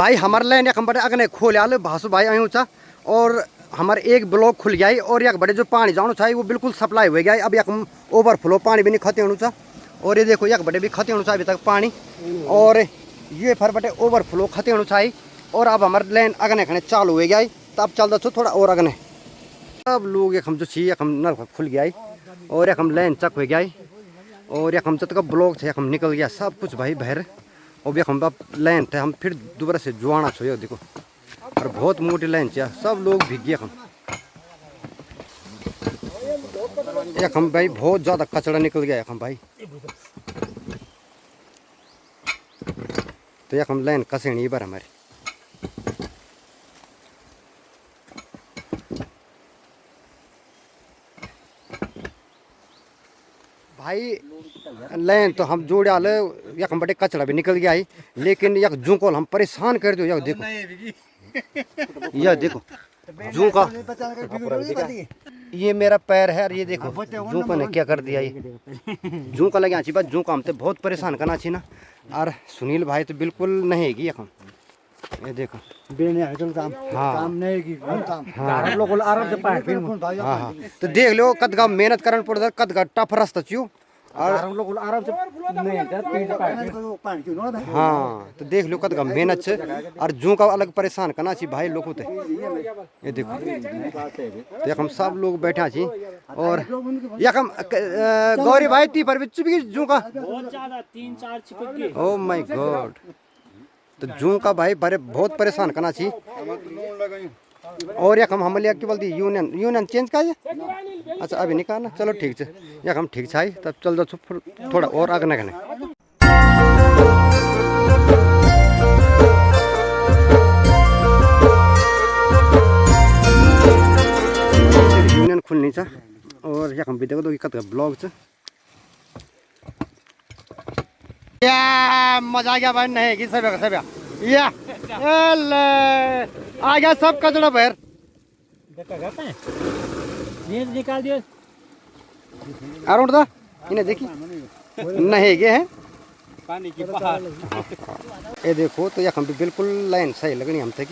भाई हमारे लाइन एक बड़े अगने खोल आल भासु भाई आयु चा और हमारे एक ब्लॉक खुल गया है और एक बड़े जो पानी जानो चाहिए वो बिल्कुल सप्लाई हो गया है। अब एक ओवरफ्लो पानी भी नहीं खते होना चा और ये देखो एक बड़े भी खते होना चाहिए अभी तक पानी और ये फिर बटे ओवरफ्लो खते होना चाहिए और अब हमारे लाइन अगने खने चालू हो गया है। तो अब चल दो थोड़ा और अगने सब लोग एक हम जो चाहिए एक हम नल खुल गया है और एक हम लाइन चक हो गया है और एक हम जब ब्लॉक थे एक हम निकल गया सब कुछ भाई बहर और एक हम लाइन थे हम फिर दोबारा से जुआना छो देखो और बहुत मोटी लाइन चाहिए सब लोग भीग गए हम एक हम भाई बहुत ज़्यादा कचरा निकल गया एक हम भाई तो एक हम लाइन कसेनी बार हमारी भाई लाइन तो हम जोड़ आल यक बटे कचरा भी निकल गया है लेकिन यक जूकोल हम परेशान कर दो यक देखो यह देखो जू का ये मेरा पैर है और ये देखो जू ने क्या कर दिया ये जू का लगे अच्छी बात जू का हम तो बहुत परेशान करना चाहिए ना और सुनील भाई तो बिल्कुल नहीं है हम ये देखो हाँ हाँ तो देख लो कदगा मेहनत करना पड़ता कदगा टफ रास्ता चू और हाँ तो देख लो कदगा मेहनत से और जू का अलग परेशान करना चाहिए भाई लोगों ते ये देखो देख हम सब लोग बैठा छी और यकम गौरी भाई ती पर भी जू का बहुत ज्यादा 3-4 चिपक गए। ओ माय गॉड तो जू का भाई बड़े बहुत परेशान करना चाहिए और यक हम लिया क्या बोलती यूनियन चेंज का अच्छा अभी नहीं करना चलो ठीक है यक हम ठीक है तब चल दो थोड़ा और आगे करने यूनियन खुलनी चा और यक हम भी देखो तो कत ब्लॉग च मजा आ गया भाई नहीं कि सब या आ गया सब कचरा भर निकाल दियो अरुण दा इन्हें देखी नहीं गए हैं पानी की पहाड़ ये देखो तो यह बिल्कुल लाइन सही लगनी हम तक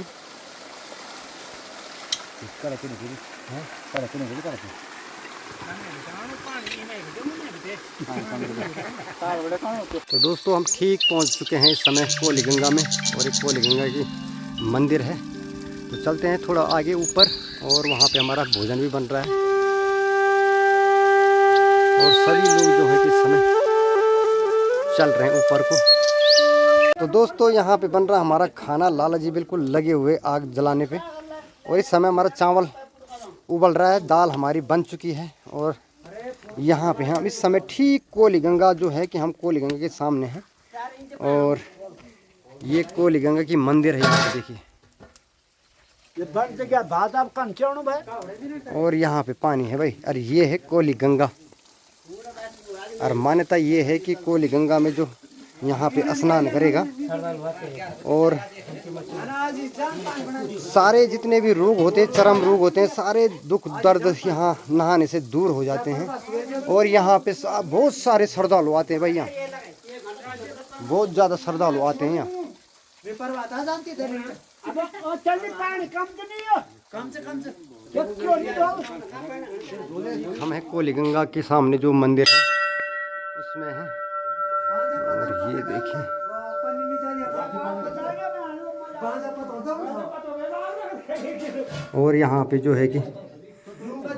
तो दोस्तों हम ठीक पहुंच चुके हैं इस समय कोली गंगा में और एक कोली गंगा की मंदिर है तो चलते हैं थोड़ा आगे ऊपर और वहाँ पे हमारा भोजन भी बन रहा है और सभी लोग जो है कि इस समय चल रहे हैं ऊपर को। तो दोस्तों यहाँ पे बन रहा हमारा खाना लाला जी बिल्कुल लगे हुए आग जलाने पे और इस समय हमारा चावल उबल रहा है दाल हमारी बन चुकी है और यहाँ पे हम इस समय ठीक कोली गंगा जो है कि हम कोली गंगा के सामने हैं और ये कोली गंगा की मंदिर है यहाँ पे देखिए और यहाँ पे पानी है भाई और ये है कोली गंगा और मान्यता ये है कि कोली गंगा में जो यहाँ पे स्नान करेगा और सारे जितने भी रोग होते हैं चरम रोग होते हैं सारे दुख दर्द यहाँ नहाने से दूर हो जाते हैं और यहाँ पे बहुत सारे श्रद्धालु आते हैं भाई यहाँ बहुत ज़्यादा श्रद्धालु आते हैं यहाँ हम है कोली गंगा के सामने जो मंदिर है उसमें है और ये देखिए और यहाँ पे जो है कि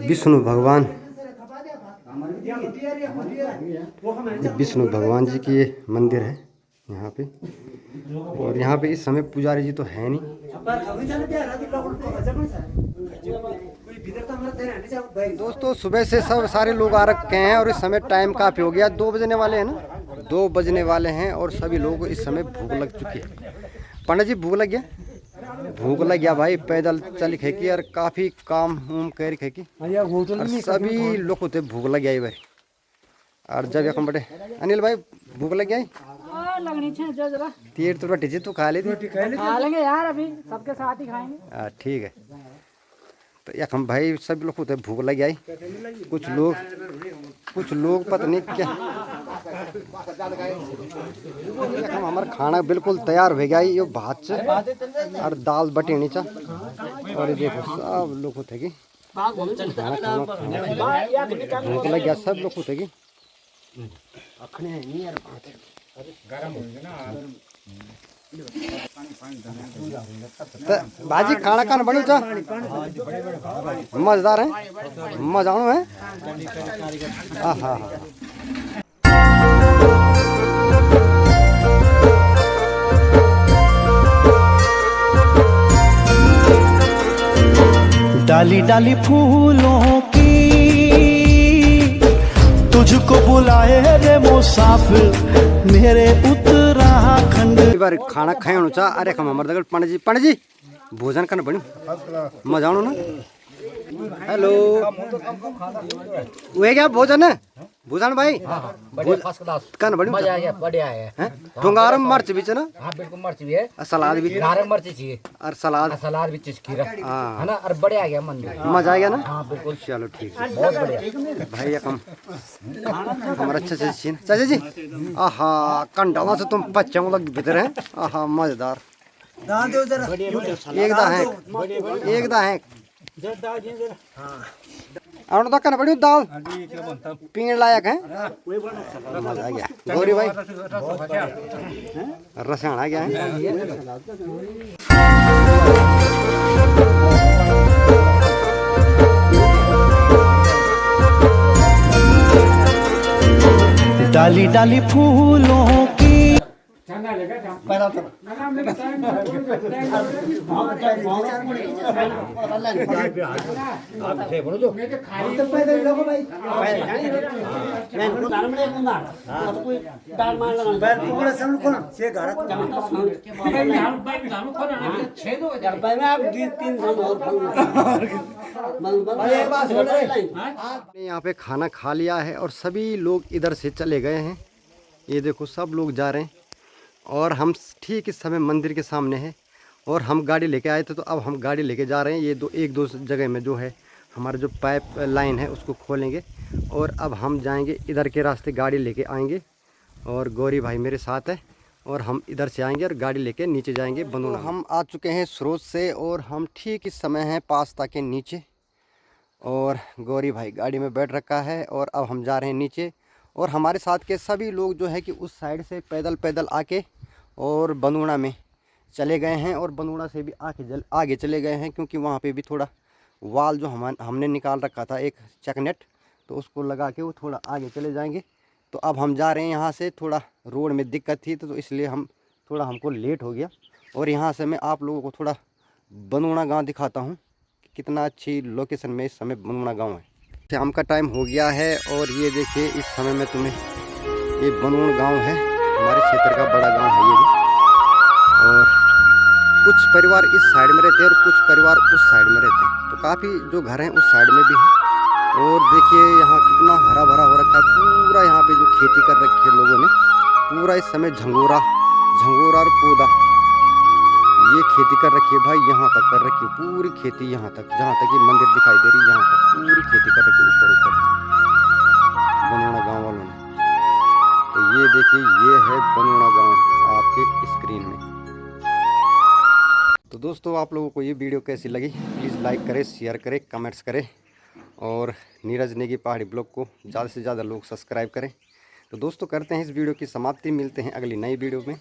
विष्णु भगवान जी की ये मंदिर है यहाँ पे और यहाँ पे इस समय पुजारी जी तो है नहीं दोस्तों सुबह से सब सारे लोग आ रखे हैं और इस समय टाइम काफ़ी हो गया 2 बजने वाले हैं ना 2 बजने वाले हैं और सभी लोग इस समय भूख लग चुकी है। पंडित जी भूख लग गया भाई पैदल चल खेकी और काफ़ी काम उम कर खेकी और सभी लोग होते भूख लग गया भाई और जब एक बड़े अनिल भाई भूख लग गया तीर तो रोटी जी तू खा लेती खा लेंगे यार अभी सबके साथ ही खाएंगे ठीक है तो एक हम भाई सब लोग होते भूख लग गई कुछ लोग पता नहीं क्या हम हमारा खाना बिल्कुल तैयार हो गया। ये भात से और दाल बटेनी चा और ये देखो सब लोग होते कि खाना भूख लग गया सब लोग होते कि भाजी खाना खाना बनो चा मजेदार है मजा आनो है। हाँ हाँ हाँ डाली डाली फूलों की तुझको बुलाए रे मुसाफिर मेरे उत्तराखंड। बार खाना खाए चा अरे हम हमारे पंडित जी भोजन करना बनी मजा आनो ना। हेलो वे क्या भोजन है भूषण भाई कन बड़ी मजा आ गया बढ़िया है। टुंगारम मर्च भी ना। हाँ बिल्कुल मर्च भी है और सलाद भी नारंग मर्च चाहिए और सलाद सलाद भी चीज खीरा हाँ है ना। और बढ़िया आ गया मन मजा आ गया ना। हाँ बिल्कुल चलो ठीक है बहुत बढ़िया भाई हम हमारा अच्छा से छीन चाचा जी आहा कंडावा से तुम बच्चों लग भीतर हैं। आहा मजेदार एक दा है और तो करना पड़ी दाल पीने लायक है मजा आ गया। गौरी भाई रसायन आ गया है। डाली डाली फूलों की यहाँ पे खाना खा लिया है और सभी लोग इधर से चले गए हैं। ये देखो सब लोग जा रहे हैं और हम ठीक इस समय मंदिर के सामने हैं और हम गाड़ी लेके आए थे तो अब हम गाड़ी लेके जा रहे हैं। ये एक दो जगह में जो है हमारा जो पाइप लाइन है उसको खोलेंगे और अब हम जाएंगे इधर के रास्ते गाड़ी लेके आएंगे और गौरी भाई मेरे साथ है और हम इधर से आएंगे और गाड़ी लेके नीचे जाएंगे बंदूना। हम आ चुके हैं स्रोत से और हम ठीक इस समय हैं पास्ता के नीचे और गौरी भाई गाड़ी में बैठ रखा है और अब हम जा रहे हैं नीचे। और हमारे साथ के सभी लोग जो है कि उस साइड से पैदल आके और बंदूना में चले गए हैं और बंदूना से भी आगे चले गए हैं क्योंकि वहाँ पे भी थोड़ा वाल जो हमने निकाल रखा था एक चकनेट तो उसको लगा के वो थोड़ा आगे चले जाएंगे। तो अब हम जा रहे हैं यहाँ से थोड़ा रोड में दिक्कत थी तो इसलिए हमको लेट हो गया। और यहाँ से मैं आप लोगों को थोड़ा बंदूना गाँव दिखाता हूँ कि कितना अच्छी लोकेशन में इस समय बंदूना गाँव है। शाम का टाइम हो गया है और ये देखिए इस समय में तुम्हें ये बंदूना गांव है हमारे क्षेत्र का बड़ा गांव है ये भी। और कुछ परिवार इस साइड में रहते हैं और कुछ परिवार उस साइड में रहते हैं तो काफ़ी जो घर हैं उस साइड में भी हैं। और देखिए यहाँ कितना हरा भरा हो रखा है पूरा। यहाँ पे जो खेती कर रखी है लोगों ने पूरा इस समय झंगोरा और पौधा ये खेती कर रखी है भाई। यहाँ तक कर रखी है पूरी खेती यहाँ तक जहाँ तक ये मंदिर दिखाई दे रही है यहाँ तक पूरी खेती कर रखी है ऊपर बंदूना गांव वालों ने। तो ये देखिए ये है बंदूना गांव आपके स्क्रीन में। तो दोस्तों आप लोगों को ये वीडियो कैसी लगी प्लीज़ लाइक करें शेयर करें कमेंट्स करें और नीरज नेगी पहाड़ी ब्लॉग को ज़्यादा से ज़्यादा लोग सब्सक्राइब करें। तो दोस्तों करते हैं इस वीडियो की समाप्ति। मिलते हैं अगली नई वीडियो में।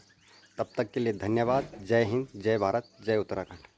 तब तक के लिए धन्यवाद। जय हिंद जय भारत जय उत्तराखंड।